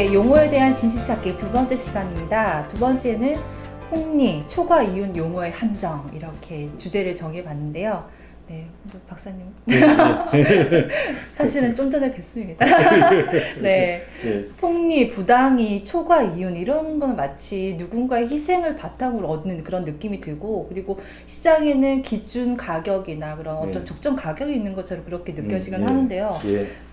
네, 용어에 대한 진실 찾기 두 번째 시간입니다. 두 번째는 폭리, 초과 이윤 용어의 함정 이렇게 주제를 정해봤는데요. 네, 박사님. 사실은 좀 전에 뵀습니다. 네, 폭리, 부당이, 초과 이윤 이런 건 마치 누군가의 희생을 바탕으로 얻는 그런 느낌이 들고, 그리고 시장에는 기준 가격이나 그런 어떤 적정 가격이 있는 것처럼 그렇게 느껴지긴 하는데요.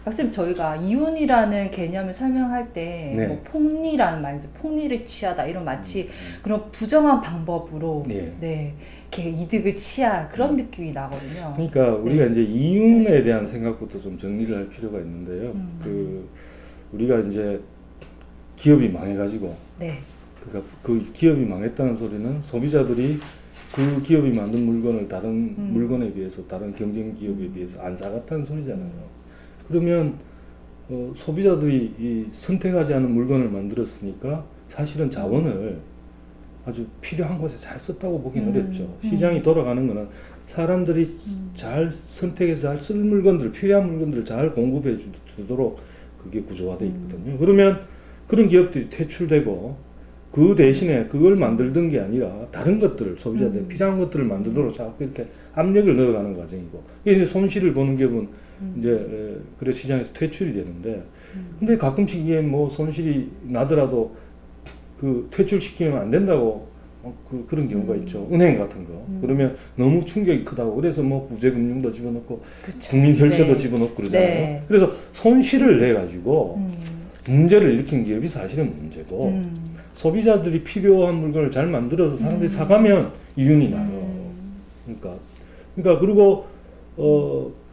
박사님, 저희가 이윤이라는 개념을 설명할 때 뭐 폭리라는 말에서 폭리를 취하다 이런 마치 그런 부정한 방법으로 이렇게 이득을 취할 그런 느낌이 나거든요. 그러니까 우리가 이제 이윤에 대한 생각부터 좀 정리를 할 필요가 있는데요. 우리가 이제 기업이 망해가지고 그러니까 그 기업이 망했다는 소리는 소비자들이 그 기업이 만든 물건을 다른 물건에 비해서 다른 경쟁 기업에 비해서 안 사갔다는 소리잖아요. 그러면 소비자들이 이 선택하지 않은 물건을 만들었으니까 사실은 자원을 아주 필요한 곳에 잘 썼다고 보기는 어렵죠. 시장이 돌아가는 거는 사람들이 잘 선택해서 잘 쓸 물건들, 필요한 물건들을 잘 공급해 주도록 그게 구조화되어 있거든요. 그러면 그런 기업들이 퇴출되고 그 대신에 그걸 만들던 게 아니라 다른 것들을 소비자들이 필요한 것들을 만들도록 자꾸 이렇게 압력을 넣어가는 과정이고, 이게 이제 손실을 보는 기업은 이제 그래 시장에서 퇴출이 되는데, 근데 가끔씩 이게 뭐 손실이 나더라도 그 퇴출시키면 안 된다고 그런 경우가 있죠. 은행 같은 거. 그러면 너무 충격이 크다고. 그래서 뭐 구제금융도 집어넣고 국민 혈세도 집어넣고 그러잖아요. 그래서 손실을 내 가지고 문제를 일으킨 기업이 사실은 문제고, 소비자들이 필요한 물건을 잘 만들어서 사람들이 사가면 이윤이 나요. 그러니까 그리고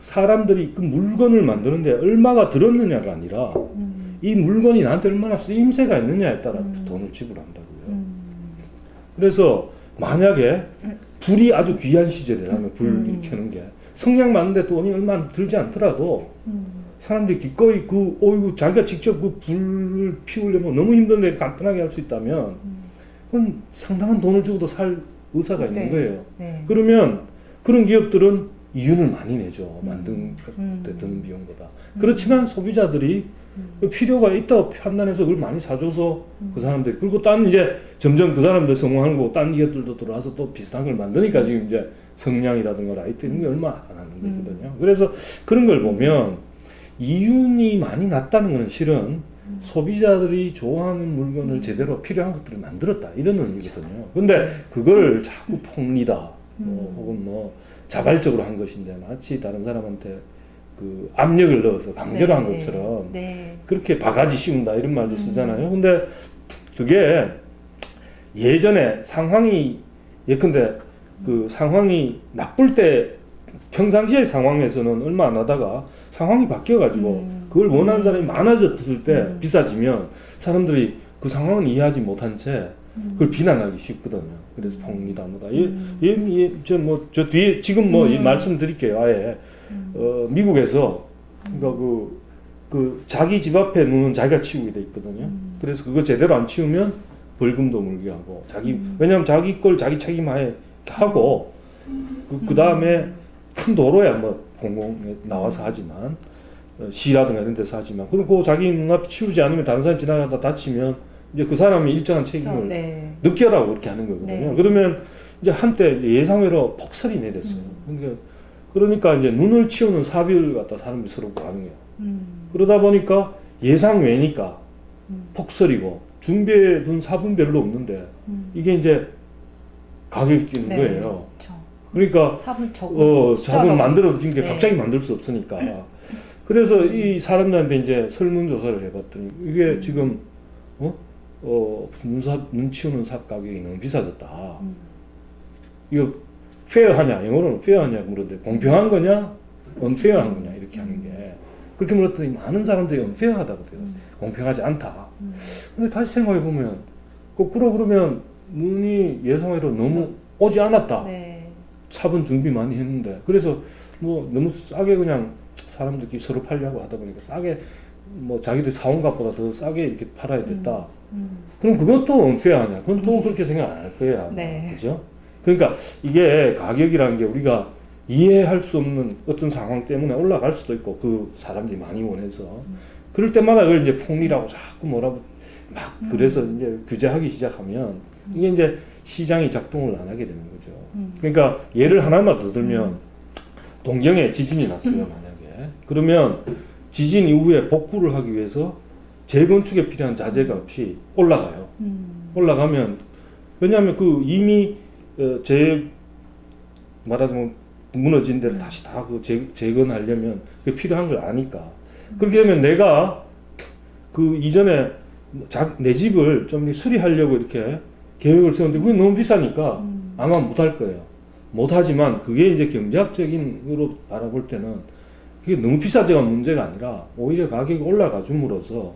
사람들이 그 물건을 만드는데 얼마가 들었느냐가 아니라 이 물건이 나한테 얼마나 쓰임새가 있느냐에 따라 돈을 지불한다고요. 그래서 만약에 불이 아주 귀한 시절이라면 불 켜는 게 성냥 만드는데 돈이 얼마 들지 않더라도 사람들이 기꺼이 자기가 직접 그 불을 피우려면 너무 힘든데 간단하게 할 수 있다면 그건 상당한 돈을 주고도 살 의사가 있는 거예요. 그러면 그런 기업들은 이윤을 많이 내죠. 만든 때 드는 비용보다. 그렇지만 소비자들이 필요가 있다고 판단해서 그걸 많이 사줘서 그 사람들, 그리고 이제 점점 그 사람들 성공하는 거고 딴 기업들도 들어와서 또 비슷한 걸 만드니까 지금 이제 성냥이라든가 라이트 이런 게 얼마 안 하는 거거든요. 그래서 그런 걸 보면 이윤이 많이 났다는 건 실은 소비자들이 좋아하는 물건을 제대로 필요한 것들을 만들었다 이런 의미거든요. 근데 그걸 자꾸 폭리다 혹은 뭐 자발적으로 한 것인데 마치 다른 사람한테 그 압력을 넣어서 강제로 한 것처럼 그렇게 바가지 씌운다 이런 말도 쓰잖아요. 근데 그게 예전에 상황이 예컨대 그 상황이 나쁠 때 평상시의 상황에서는 얼마 안 하다가 상황이 바뀌어가지고 그걸 원하는 사람이 많아졌을 때 비싸지면 사람들이 그 상황은 이해하지 못한 채 그걸 비난하기 쉽거든요. 그래서 폭리다 뭐다. 저 뒤에 지금 말씀드릴게요. 아예 미국에서 그러니까 그 자기 집 앞에 눈은 자기가 치우게 돼 있거든요. 그래서 그거 제대로 안 치우면 벌금도 물게 하고 왜냐하면 자기 걸 자기 책임하에 하고 그 다음에 큰 도로야 뭐 공공에 나와서 하지만 시라든가 이런 데서 하지만 그리고 자기 눈앞에 치우지 않으면 다른 사람 지나가다 다치면 이제 그 사람이 일정한 책임을 느껴라고 그렇게 하는 거거든요. 그러면 이제 한때 예상외로 폭설이 내렸어요. 그러니까 이제 눈을 치우는 사비를 갖다 사람들이 서로 하는 거예요. 그러다 보니까 예상 외니까 폭설이고 준비해둔 사분 별로 없는데 이게 이제 가격이 뛰는 거예요. 그러니까 사분 만들어도 진 게 갑자기 만들 수 없으니까. 그래서 이 사람들한테 이제 설문조사를 해봤더니 이게 지금 눈 치우는 삽 가격이 너무 비싸졌다. 이거 페어하냐, 영어로는 페어하냐 그러는데 공평한 거냐, 언페어한 거냐 이렇게 하는 게 그렇게 물었더니 많은 사람들이 언페어하다고 돼요. 공평하지 않다. 근데 다시 생각해 보면 거꾸로 그러면 눈이 예상외로 너무 오지 않았다. 삽은 준비 많이 했는데 그래서 뭐 너무 싸게 그냥 사람들끼리 서로 팔려고 하다 보니까 싸게 뭐 자기들 사온 값보다 더 싸게 이렇게 팔아야 됐다. 그럼 그것도 언페어하냐? 그건 또 그렇게 생각 안 할 거예요. 그죠? 그러니까 이게 가격이라는 게 우리가 이해할 수 없는 어떤 상황 때문에 올라갈 수도 있고 그 사람들이 많이 원해서 그럴 때마다 그걸 이제 폭리라고 자꾸 뭐라고 막 그래서 이제 규제하기 시작하면 이게 이제 시장이 작동을 안 하게 되는 거죠. 그러니까 예를 하나만 더 들면 동경에 지진이 났어요, 만약에. 그러면 지진 이후에 복구를 하기 위해서 재건축에 필요한 자재가 없이 올라가요. 올라가면 왜냐하면 그 이미 말하자면 무너진 데를 다시 다 그 재건하려면 그게 필요한 걸 아니까. 그렇게 되면 내가 그 이전에 내 집을 좀 수리하려고 이렇게 계획을 세웠는데 그게 너무 비싸니까 아마 못할 거예요. 못하지만 그게 이제 경제학적인으로 바라볼 때는 그게 너무 비싸져가 문제가 아니라 오히려 가격이 올라가 줌으로써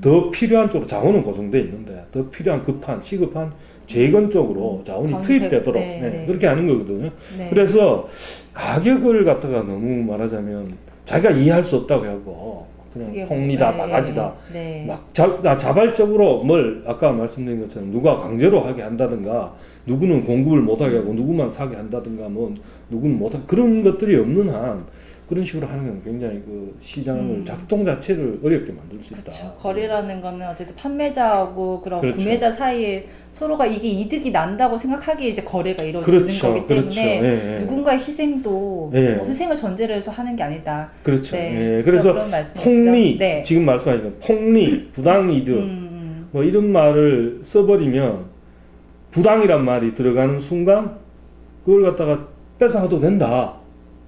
더 필요한 쪽으로 자원은 고정돼 있는데 더 필요한 급한 시급한 재건 쪽으로 자원이 투입되도록 그렇게 하는 거거든요. 그래서 가격을 갖다가 너무 말하자면 자기가 이해할 수 없다고 하고 그냥 폭리다, 바가지다, 막 자발적으로 뭘 아까 말씀드린 것처럼 누가 강제로 하게 한다든가 누구는 공급을 못하게 하고 누구만 사게 한다든가 뭐 누구는 못하게 그런 것들이 없는 한 그런 식으로 하는 건 굉장히 그 시장을 작동 자체를 어렵게 만들 수 있다. 그렇죠. 거래라는 거는 어쨌든 판매자하고 그런 그렇죠. 구매자 사이에 서로가 이게 이득이 난다고 생각하기에 이제 거래가 이루어지는 거기 때문에 누군가의 희생도 희생을 전제로 해서 하는 게 아니다. 그렇죠. 그래서 폭리, 지금 말씀하신 건 폭리, 부당이득 뭐 이런 말을 써버리면 부당이란 말이 들어가는 순간 그걸 갖다가 뺏어가도 된다.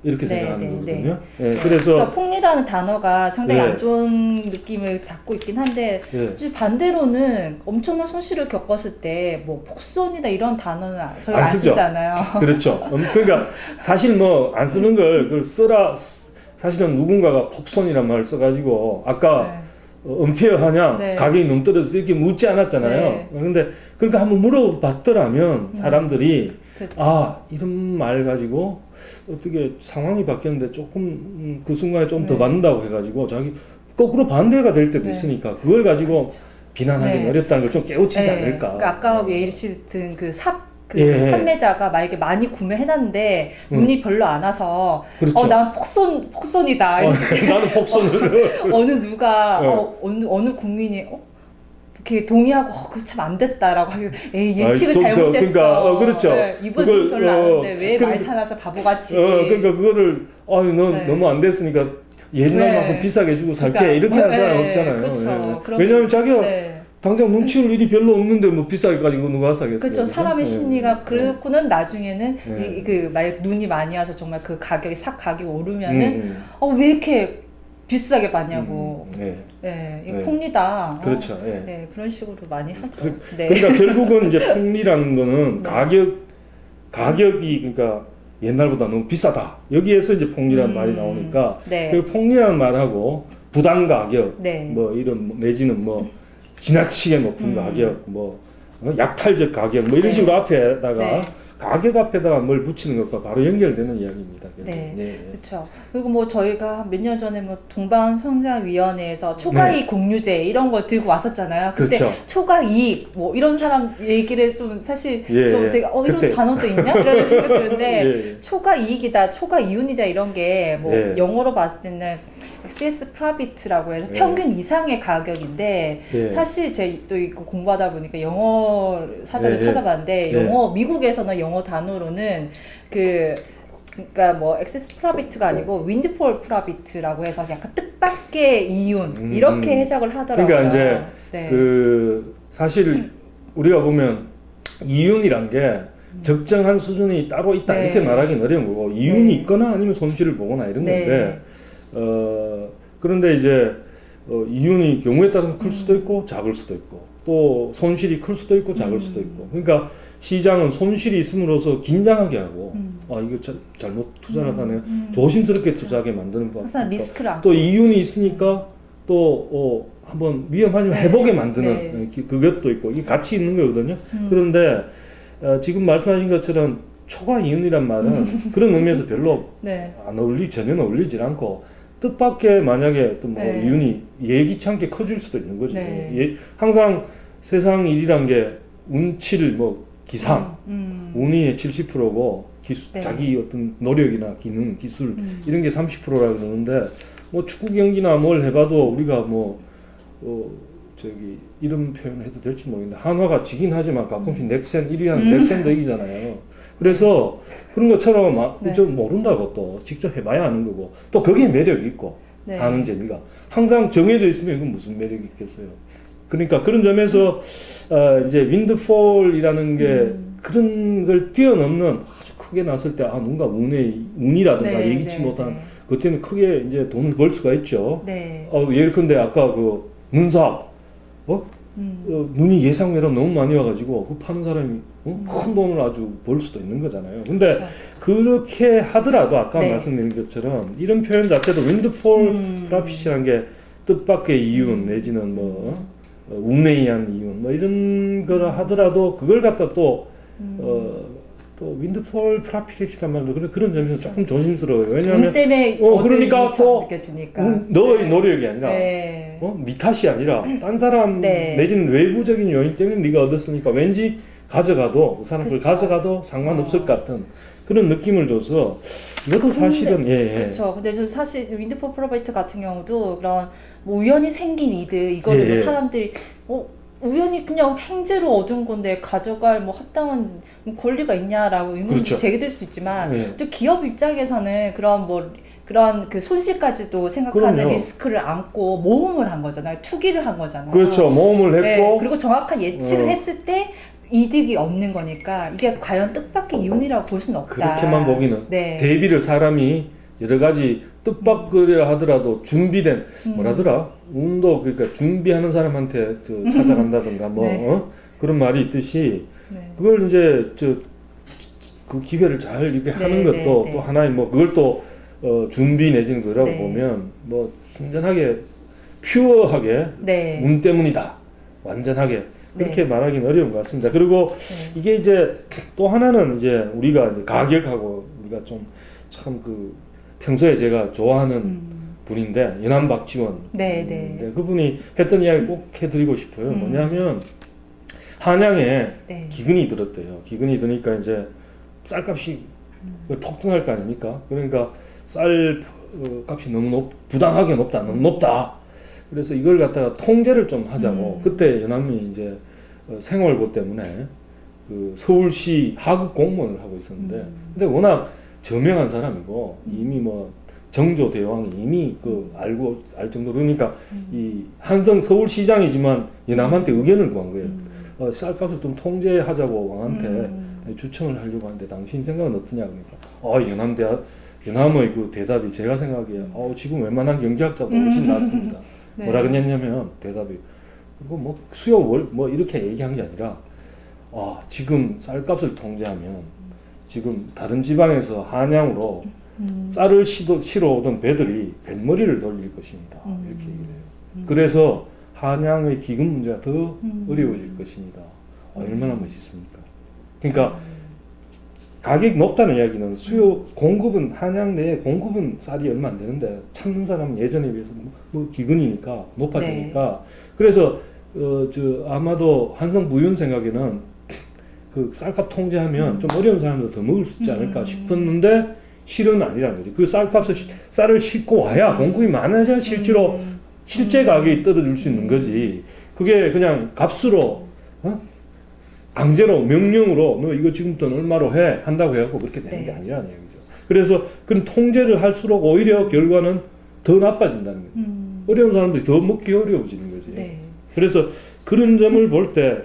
이렇게 생각하는 거거든요. 그래서 폭리라는 단어가 상당히 안 좋은 느낌을 갖고 있긴 한데 반대로는 엄청난 손실을 겪었을 때 뭐 폭손이다 이런 단어는 저희 안 쓰잖아요. 그렇죠. 그러니까 사실 뭐 안 쓰는 걸 써라 사실은 누군가가 폭손이란 말을 써가지고 아까 은폐하냐 가격이 너무 떨어져서 이렇게 묻지 않았잖아요. 근데 그러니까 한번 물어봤더라면 사람들이 그렇죠. 아 이런 말 가지고 어떻게 상황이 바뀌었는데 조금 그 순간에 좀 더 받는다고 해가지고 자기 거꾸로 반대가 될 때도 있으니까 그걸 가지고 비난하기는 어렵다는 걸 좀 깨우치지 않을까. 그러니까 아까 예를 든 판매자가 만약에 많이 구매해놨는데 눈이 별로 안 와서 그렇죠. 난 폭손이다. 나는 폭손을 어느 누가 어느 국민이 이렇게 동의하고 그 참 안 됐다라고 하고 예측을 잘못했어. 그러니까 그렇죠. 이번 돈 별로 안 왔는데 왜 말 사놔서 바보같이. 그러니까 그거를 넌 너무 안 됐으니까 옛날만큼 비싸게 주고 살게 그러니까, 이렇게 하는 사람 없잖아요. 그렇죠. 왜냐하면 자기가 당장 눈치올 일이 별로 없는데 뭐 비싸게 가지고 누가 사겠어요. 그렇죠. 사람의 심리가 그렇고는 나중에는 눈이 많이 와서 정말 그 가격이 가격이 오르면은 왜 이렇게 비싸게 받냐고. 이거 폭리다. 그렇죠. 그런 식으로 많이 하죠. 그러니까 결국은 이제 폭리라는 거는 가격이 그러니까 옛날보다 너무 비싸다. 여기에서 이제 폭리라는 말이 나오니까 그 폭리라는 말하고 부당 가격, 뭐 이런 내지는 뭐 지나치게 높은 가격, 뭐 약탈적 가격, 뭐 이런 식으로 앞에다가 가격 앞에다가 뭘 붙이는 것과 바로 연결되는 이야기입니다. 그렇죠. 그리고 뭐 저희가 몇 년 전에 뭐 동방성장위원회에서 초과이익 공유제 이런 거 들고 왔었잖아요. 그때 초과이익 뭐 이런 사람 얘기를 좀 사실 좀 되게 이런 단어도 있냐 이런 생각이 드는데 초과이익이다, 초과이윤이다 이런 게 뭐 영어로 봤을 때는 excess profit라고 해서 평균 이상의 가격인데 사실 제 또 이거 공부하다 보니까 영어 사전을 찾아봤는데 미국에서는 영어 단어로는 그러니까 뭐 excess profit가 아니고 windfall profit라고 해서 약간 뜻밖의 이윤 이렇게 해석을 하더라고요. 그러니까 이제 그 사실 우리가 보면 이윤이란 게 적정한 수준이 따로 있다 이렇게 말하기는 어려운 거고 이윤이 있거나 아니면 손실을 보거나 이런 건데 그런데 이제 이윤이 경우에 따라서 클 수도 있고 작을 수도 있고 또 손실이 클 수도 있고 작을 수도 있고 그러니까 시장은 손실이 있음으로써 긴장하게 하고 이거 잘못 투자를 하다네 조심스럽게 투자하게 만드는 법. 또 이윤이 있으니까 또 한번 위험하지만 해보게 만드는 그것도 있고 이게 같이 있는 거거든요. 그런데 지금 말씀하신 것처럼 초과 이윤이란 말은 그런 의미에서 별로 전혀 어울리지 않고 뜻밖의 만약에 또 뭐 이윤이 예기치 않게 커질 수도 있는 거죠. 항상 세상 일이란 게 운치를 뭐 기상, 운이 70%고 자기 어떤 노력이나 기능, 기술 이런 게 30%라고 그러는데 뭐 축구 경기나 뭘 해봐도 우리가 뭐 저기 이런 표현을 해도 될지 모르겠는데 한화가 지긴 하지만 가끔씩 넥센 1위 하는 넥센도 이기잖아요. 그래서 그런 것처럼 막 네. 좀 모른다고 또 직접 해봐야 아는 거고 또 거기에 매력이 있고 네. 사는 재미가 항상 정해져 있으면 이건 무슨 매력이 있겠어요. 그러니까 그런 점에서 이제 윈드폴이라는 게 그런 걸 뛰어넘는 아주 크게 났을 때 누군가 운이라든가 네, 예기치 네, 못한 네. 그것 때문에 크게 이제 돈을 벌 수가 있죠. 네. 예컨대 아까 그 눈사업 눈이 예상외로 너무 많이 와가지고 그 파는 사람이 큰 돈을 아주 벌 수도 있는 거잖아요. 근데 그렇죠. 그렇게 하더라도 아까 네. 말씀드린 것처럼 이런 표현 자체도 윈드폴 프라핏이라는 게 뜻밖의 이윤 내지는 뭐 운에 의한 이윤 뭐 이런 거라 하더라도 그걸 갖다 또 윈드폴 프라핏이란 말도 그런 점에서 그렇죠. 조금 조심스러워요. 왜냐하면 운 때문에 그러니까 또 느껴지니까. 너의 노력이 아니라 네. 네 탓이 아니라 딴 사람 네. 내지는 외부적인 요인 때문에 네가 얻었으니까 왠지 가져가도 그 사람들 그쵸. 가져가도 상관없을 것 같은 그런 느낌을 줘서 이것도 사실은 그렇죠. 근데 저 사실 윈드폴 프로바이트 같은 경우도 그런 뭐 우연히 생긴 이득 이거를 뭐 사람들이 우연히 그냥 행제로 얻은 건데 가져갈 뭐 합당한 권리가 있냐라고 의문이 그렇죠. 제기될 수 있지만 또 기업 입장에서는 그런 그 손실까지도 생각하는 그럼요. 리스크를 안고 모험을 한 거잖아요. 투기를 한 거잖아요. 그렇죠. 모험을 했고 네, 그리고 정확한 예측을 했을 때 이득이 없는 거니까 이게 과연 뜻밖의 이윤이라고 볼 수는 없다. 그렇게만 보기는 네. 대비를 사람이 여러 가지 뜻밖이라 하더라도 준비된 뭐라더라 운도 그러니까 준비하는 사람한테 찾아간다든가 뭐 네. 그런 말이 있듯이 네. 그걸 이제 그 기회를 잘 이렇게 하는 것도 또 하나의 뭐 그걸 또 준비 내지는 거라고 보면 뭐 순전하게 퓨어하게 운 때문이다 완전하게 그렇게 말하기는 어려운 것 같습니다. 그리고 이게 이제 또 하나는 이제 우리가 이제 가격하고 우리가 좀 참 그 평소에 제가 좋아하는 분인데 연안박지원 그분이 했던 이야기 꼭 해드리고 싶어요. 뭐냐면 한양에 기근이 들었대요. 기근이 드니까 이제 쌀값이 폭등할 거 아닙니까? 그러니까 쌀 값이 너무 부당하게 높다, 너무 높다. 그래서 이걸 갖다가 통제를 좀 하자고. 그때 연암이 이제 생활고 때문에 그 서울시 하급 공무원을 하고 있었는데, 근데 워낙 저명한 사람이고 이미 뭐 정조 대왕이 이미 알 정도로 그러니까 이 한성 서울시장이지만 연암한테 의견을 구한 거예요. 쌀값을 좀 통제하자고 왕한테 추천을 하려고 하는데 당신 생각은 어떠냐 그러니까 연암의 그 대답이 제가 생각에 지금 웬만한 경제학자보다 훨씬 낫습니다. 뭐라 그랬냐면 대답이 그거 뭐 수요 월 뭐 이렇게 얘기한 게 아니라 지금 쌀값을 통제하면 지금 다른 지방에서 한양으로 쌀을 실어 오던 배들이 뱃머리를 돌릴 것입니다. 이렇게 얘기를 해요. 그래서 한양의 기금 문제가 더 어려워질 것입니다. 얼마나 멋있습니까? 그러니까 가격이 높다는 이야기는 공급은 한양 내에 공급은 쌀이 얼마 안 되는데 찾는 사람은 예전에 비해서 뭐 기근이니까 높아지니까 그래서 아마도 한성 부윤 생각에는 그 쌀값 통제하면 좀 어려운 사람도 더 먹을 수 있지 않을까 싶었는데 실은 아니라는 거지. 그 쌀을 싣고 와야 공급이 많아져야 실제로 실제 가격이 떨어질 수 있는 거지. 그게 그냥 값으로 강제로 명령으로 너 이거 지금부터 얼마로 해 한다고 해갖고 그렇게 되는 게 아니라는 얘기죠. 그래서 그런 통제를 할수록 오히려 결과는 더 나빠진다는 거예요. 어려운 사람들이 더 먹기 어려워지는 거지. 그래서 그런 점을 볼 때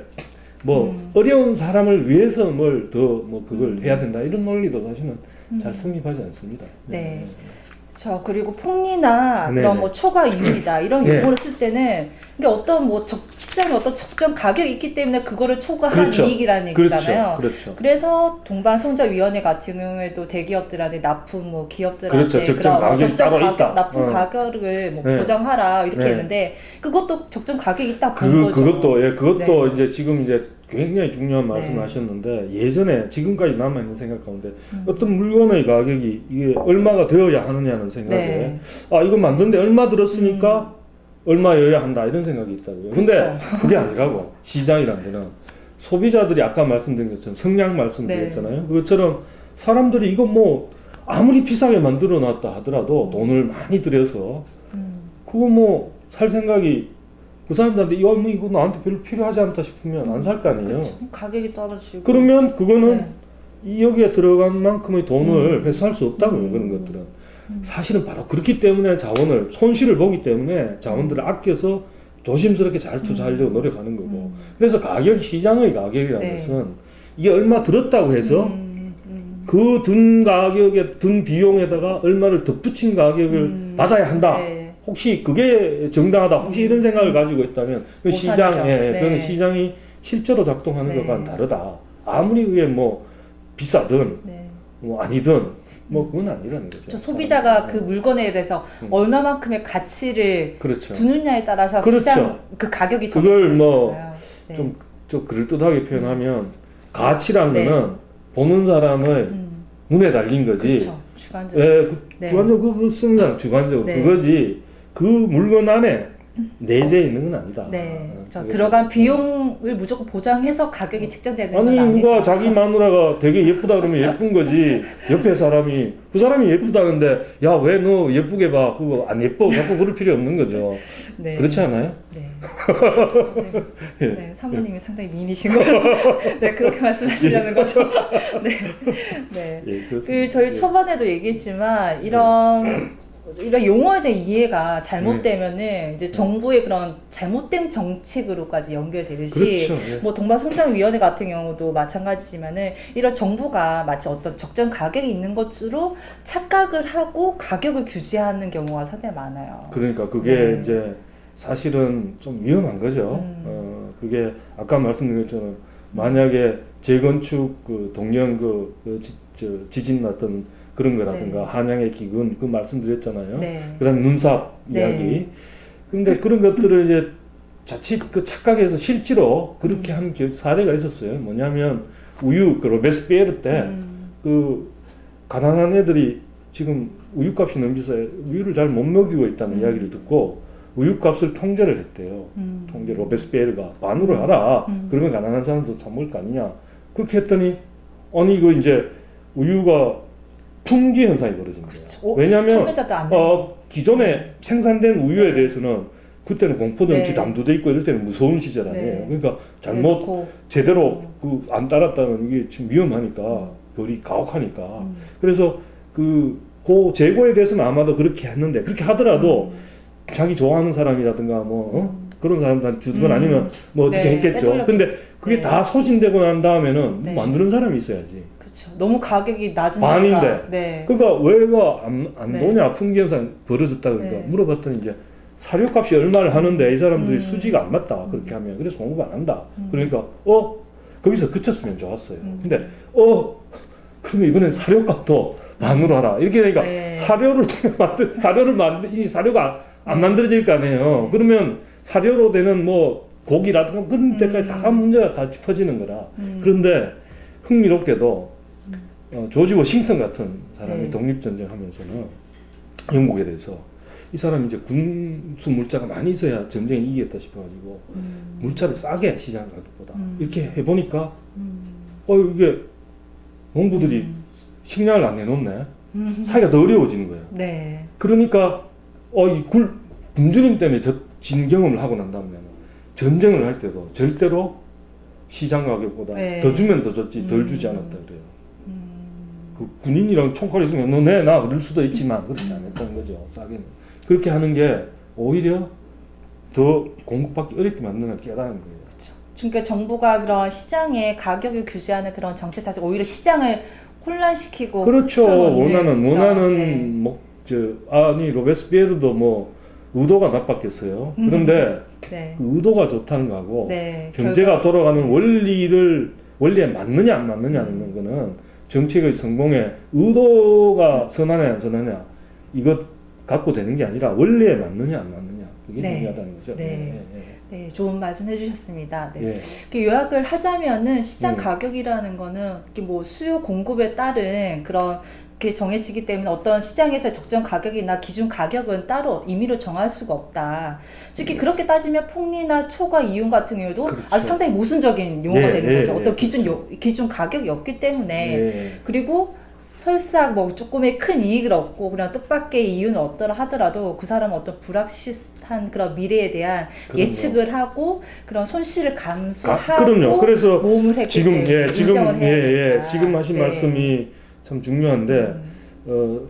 어려운 사람을 위해서 뭘 더 그걸 해야 된다 이런 논리도 사실은 잘 성립하지 않습니다. 그렇죠. 그리고 폭리나 그런 뭐 초과 이윤이다 이런 용어를 쓸 때는 이게 어떤 시장에 어떤 적정 가격이 있기 때문에 그거를 초과한 이익이라는 얘기잖아요. 그래서 동반성장위원회 같은 경우에도 대기업들한테 납품 기업들한테 적정 가격이 따로 있다. 납품 가격을 보장하라 이렇게 했는데 그것도 적정 가격이 있다 본 거죠. 그것도 이제 지금 이제 굉장히 중요한 말씀하셨는데 예전에 지금까지 남아 있는 생각 가운데 어떤 물건의 가격이 이게 얼마가 되어야 하느냐는 생각에 이거 만드는데 얼마 들었으니까 얼마여야 한다 이런 생각이 있다고요. 근데 그게 아니라고 시장이란 데는 소비자들이 아까 말씀드린 것처럼 성량 말씀드렸잖아요. 그것처럼 사람들이 이거 아무리 비싸게 만들어 놨다 하더라도 돈을 많이 들여서 그거 살 생각이 그 사람들한테 이거 나한테 별로 필요하지 않다 싶으면 안 살 거 아니에요. 그쵸. 가격이 떨어지고. 그러면 그거는 네. 여기에 들어간 만큼의 돈을 회수할 수 없다고요. 그런 것들은. 사실은 바로 그렇기 때문에 손실을 보기 때문에 자원들을 아껴서 조심스럽게 잘 투자하려고 노력하는 거고. 그래서 시장의 가격이라는 네. 것은 이게 얼마 들었다고 해서 그 든 가격에 든 비용에다가 얼마를 덧붙인 가격을 받아야 한다. 네. 혹시 그게 정당하다. 혹시 이런 생각을 가지고 있다면 그 네. 그건 시장이 실제로 작동하는 네. 것과는 다르다. 아무리 그게 뭐 비싸든 네. 뭐 아니든 뭐 그건 아니라는 거죠. 소비자가 그 물건에 대해서 얼마만큼의 가치를 그렇죠. 두느냐에 따라서 그렇죠. 시장 그 가격이 그걸 뭐 네. 좀 그럴듯하게 표현하면 가치란 네. 거는 보는 사람의 눈에 달린 거지. 그렇죠. 주관적으로. 네, 주관적으로 그거 쓰는 사람 주관적으로 네. 그거지. 그 물건 안에 내재 있는 건 아니다. 네, 들어간 비용을 무조건 보장해서 가격이 책정되는 건 아니 아니고. 누가 자기 마누라가 되게 예쁘다 그러면 예쁜 거지. 옆에 사람이 그 사람이 예쁘다는데 야 왜 너 예쁘게 봐 그거 안 예뻐 자꾸 그럴 필요 없는 거죠. 네. 그렇지 않아요? 네. 네, 사모님이 상당히 미인이신 걸로 네 그렇게 말씀하시려는 거죠. 네, 네. 예, 저희 초반에도 얘기했지만 이런 용어에 대한 이해가 잘못되면은 이제 정부의 그런 잘못된 정책으로까지 연결되듯이 그렇죠. 예. 뭐 동방성장위원회 같은 경우도 마찬가지지만은 이런 정부가 마치 어떤 적정 가격이 있는 것으로 착각을 하고 가격을 규제하는 경우가 상당히 많아요. 그러니까 그게 네. 이제 사실은 좀 위험한 거죠. 그게 아까 말씀드린 것처럼 만약에 재건축 그 동령 지진 났던 그런 거라든가 네. 한양의 기근 그 말씀드렸잖아요. 네. 그다음 눈삽 네. 이야기. 근데 그런 것들을 이제 자칫 그 착각해서 실제로 그렇게 한 사례가 있었어요. 뭐냐면 우유 그 로베스피에르 때 그 가난한 애들이 지금 우유값이 너무 비싸요. 우유를 잘 못 먹이고 있다는 이야기를 듣고 우유값을 통제를 했대요. 통제 로베스피에르가 반으로 하라. 그러면 가난한 사람도 사 먹을 거 아니냐. 그렇게 했더니 아니 이거 이제 우유가 품귀 현상이 벌어진 거예요. 그렇죠. 왜냐하면 안 기존에 생산된 우유에 대해서는 그때는 공포정치 네. 담도돼 있고 이럴 때는 무서운 시절 아니에요. 네. 그러니까 잘못 네, 제대로 안 따랐다면 이게 지금 위험하니까 벌이 가혹하니까 그래서 그 재고에 대해서는 아마도 그렇게 했는데 그렇게 하더라도 자기 좋아하는 사람이라든가 그런 사람들한테 주든 건 아니면 뭐 어떻게 네, 했겠죠. 근데 그게 네. 다 소진되고 난 다음에는 네. 만드는 사람이 있어야지. 그렇죠. 너무 가격이 낮으니까. 반인데. 네. 그러니까 왜가 안 네. 도냐 품귀 현상 벌어졌다 그러니까 네. 물어봤더니 이제 사료값이 얼마를 하는데 이 사람들이 수지가 안 맞다 그렇게 하면 그래서 공급 안 한다. 그러니까 거기서 그쳤으면 좋았어요. 근데 그러면 이번엔 사료값도 반으로 하라 이렇게 되니까 네. 사료가 안 만들어질 거 아니에요. 그러면 사료로 되는 뭐 고기라든가 그런 데까지 다 문제가 다 짚어지는 거라. 그런데 흥미롭게도 조지 워싱턴 같은 사람이 네. 독립전쟁 하면서는 영국에 대해서 이 사람이 이제 군수 물자가 많이 있어야 전쟁에 이기겠다 싶어가지고 물자를 싸게 시장 가격보다 이렇게 해보니까 이게 농부들이 식량을 안 내놓네. 사기가 더 어려워지는 거예요. 네. 그러니까 이 굶주림 때문에 진 경험을 하고 난 다음에 전쟁을 할 때도 절대로 시장 가격보다 네. 더 주면 더 줬지 덜 주지 않았다 그래요. 그 군인이랑 총칼 있으면 너 내놔 그럴 수도 있지만 그렇지 않았다는 거죠. 싸게는. 그렇게 하는 게 오히려 더 공급받기 어렵게 만드는 걸 깨달은 거예요. 그렇죠. 그러니까 정부가 그런 시장의 가격을 규제하는 그런 정책 자체가 오히려 시장을 혼란시키고 그렇죠. 원하는 네. 로베스피에르도 뭐 의도가 나빴겠어요. 그런데 네. 그 의도가 좋다는 거하고 네. 경제가 돌아가는 원리에 맞느냐 안 맞느냐는 거는 정책의 성공에 의도가 선하냐 안 선하냐 이것 갖고 되는 게 아니라 원리에 맞느냐 안 맞느냐 그게 네. 중요하다는 거죠. 네. 네, 좋은 말씀 해주셨습니다. 네. 예. 이렇게 요약을 하자면은 시장 가격이라는 거는 이렇게 뭐 수요 공급에 따른 그런 게 정해지기 때문에 어떤 시장에서 적정 가격이나 기준 가격은 따로 임의로 정할 수가 없다. 특히 그렇게 따지면 폭리나 초과 이윤 같은 경우도 그렇죠. 아주 상당히 모순적인 용어가 예, 되는 예, 거죠. 예, 어떤 그렇죠. 기준 가격이 없기 때문에 예. 그리고 설사 뭐 조금의 큰 이익을 얻고 그냥 뜻밖의 이유는 없더라 하더라도 그 사람은 어떤 불확실한 그런 미래에 대한 그럼요. 예측을 하고 그런 손실을 감수하고 그럼요. 그래서 모험을 했기 지금 때문에 지금 하신 말씀이 참 중요한데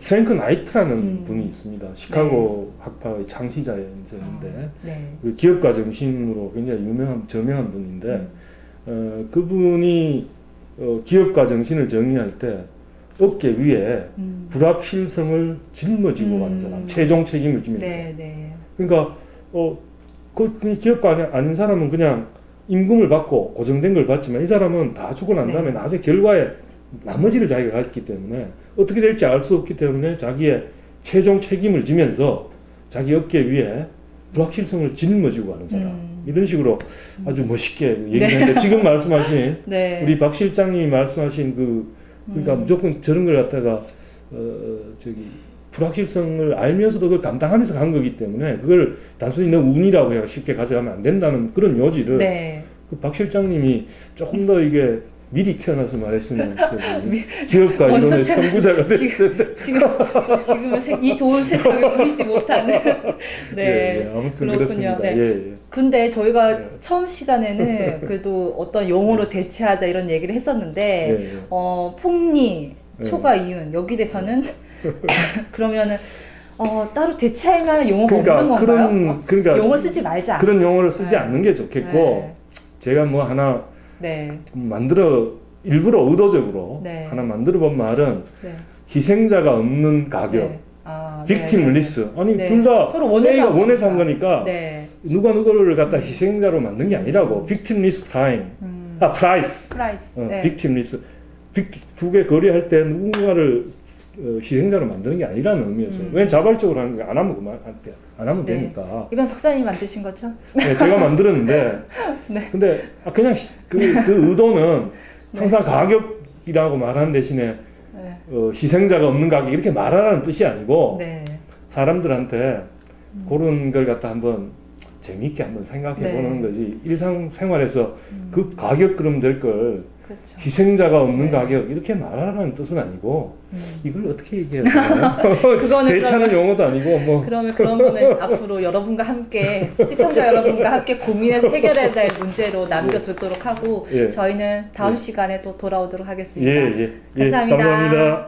프랭크 나이트라는 분이 있습니다. 시카고 학파의 창시자였는데 그 기업가 정신으로 굉장히 저명한 분인데 그분이 기업가 정신을 정의할 때 업계 위에 불확실성을 짊어지고 가는 사람, 최종 책임을 지면서. 그러니까 그 기업가 아닌 사람은 그냥 임금을 받고 고정된 걸 받지만 이 사람은 다 주고 난 다음에 나중에 결과에 나머지를 자기가 갖기 때문에 어떻게 될지 알 수 없기 때문에 자기의 최종 책임을 지면서 자기 어깨 위에 불확실성을 짊어지고 가는 사람. 이런 식으로 아주 멋있게 얘기를 했는데 지금 말씀하신 우리 박 실장님이 말씀하신 그러니까 무조건 저런 걸 갖다가 불확실성을 알면서도 그걸 감당하면서 간 거기 때문에 그걸 단순히 너 운이라고 해서 쉽게 가져가면 안 된다는 그런 요지를 그 박 실장님이 조금 더 이게 미리 태어나서 말했으면 기업가 이론의 선구자가 됐을 텐데 지금은 이 좋은 세상을 보이지 못하는 아무튼 그렇습니다. 근데 저희가 처음 시간에는 그래도 어떤 용어로 대체하자 이런 얘기를 했었는데 폭리, 초과 이윤 여기 대해서는 그러면은 따로 대체할 만한 용어가 없는 건가요? 그러니까 용어를 쓰지 말자. 그런 용어를 쓰지 않는 게 좋겠고 제가 뭐 하나 일부러 의도적으로 하나 만들어 본 말은 희생자가 없는 가격, 빅팀리스. 아니 둘 다 A가 원해서 한 거니까 누가 누구를 갖다 희생자로 만든 게 아니라고. 빅팀리스 프라이스. 빅팀리스. 두 개 거래할 때 누군가를 희생자로 만드는 게 아니라는 의미였어요. 왜냐면 자발적으로 하는 거 안 하면 안 하면 되니까. 이건 박사님이 만드신 거죠? 네, 제가 만들었는데 근데 그냥 그 의도는 항상 가격이라고 말하는 대신에 희생자가 없는 가격 이렇게 말하라는 뜻이 아니고 사람들한테 그런 걸 갖다 한번 재미있게 한번 생각해 보는 거지. 일상생활에서 그 가격 그럼 될 걸 희생자가 없는 가격 이렇게 말하라는 뜻은 아니고 이걸 어떻게 얘기해야 되나요? 대차는 용어도 아니고 뭐 그러면 그런 거는 앞으로 여러분과 함께 시청자 여러분과 함께 고민해서 해결해야 될 문제로 남겨두도록 하고 저희는 다음 시간에 또 돌아오도록 하겠습니다. 감사합니다. 감사합니다.